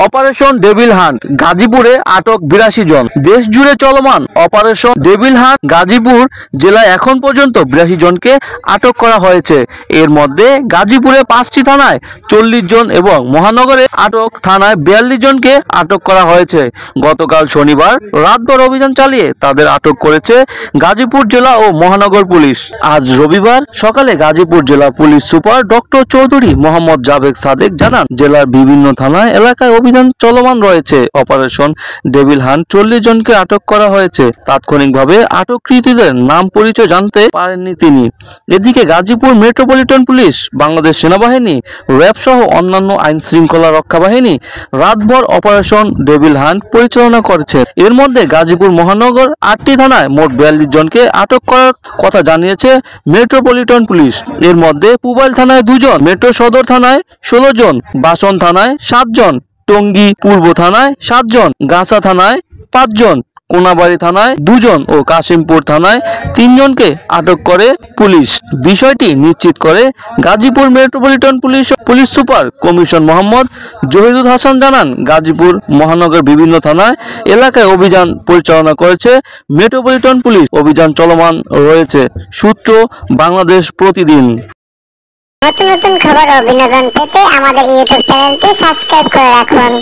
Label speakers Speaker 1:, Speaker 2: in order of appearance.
Speaker 1: Operation devil hunt, গাজীপুরে আটক ৮২ জন। দেশ জুড়ে চলমান অপারেশন ডেভিল হান্ট গাজীপুর জেলায় এখন পর্যন্ত ৮২ জনকে আটক করা হয়েছে। এর মধ্যে গাজীপুরে ৫টি থানায় ৪০ জন এবং মহানগরে আটক থানায় ৪২ জনকে আটক করা হয়েছে। গতকাল শনিবার রাতভর অভিযান চালিয়ে তাদের আটক করেছে গাজীপুর জেলা ও মহানগর পুলিশ। আজ রবিবার সকালে গাজীপুর জেলা police super doctor Chowdhury Mohammad Jabed Sadek জানান, জেলার বিভিন্ন থানায় এলাকায় অভিযান চলমান রয়েছে। অপারেশন ডেভিল হান্ট ৪০ জনকে আটক করা হয়েছে। তাৎক্ষণিকভাবে আটককৃতদের নাম পরিচয় জানতে পারেননি তিনি। এদিকে গাজীপুর মেট্রোপলিটন পুলিশ, বাংলাদেশ সেনাবাহিনী, র্যাব সহ অন্যান্য আইন শৃঙ্খলা রক্ষা বাহিনী রাতভর অপারেশন ডেভিল হান্ট পরিচালনা করেছে। এর মধ্যে গাজীপুর মহানগর ৮টি থানায় মোট ৪২ জনকে আটক করার কথা জানিয়েছে মেট্রোপলিটন পুলিশ। এর মধ্যে পুবাইল থানায় ২ জন, মেট্রো সদর থানায় ১৬ জন, বাসন থানায় ৭ জন, টঙ্গী পূর্ব থানায় ৭ জন, গাছা থানায় ৫ জন, কোনাবাড়ী থানায় ২ জন ও কাশিমপুর থানায় ৩ জনকে আটক করে পুলিশ। বিষয়টি নিশ্চিত করে Gazipur metropolitan police super commissioner Mohammad Zahirul Hasan জানান, গাজীপুর মহানগর বিভিন্ন থানায় এলাকায় অভিযান পরিচালনা করেছে মেট্রোপলিটন পুলিশ। অভিযান চলমান রয়েছে। সূত্র বাংলাদেশ প্রতিদিন।
Speaker 2: নতুন নতুন খবর ও বিনোদন পেতে আমাদের ইউটিউব চ্যানেলটি সাবস্ক্রাইব করে রাখুন।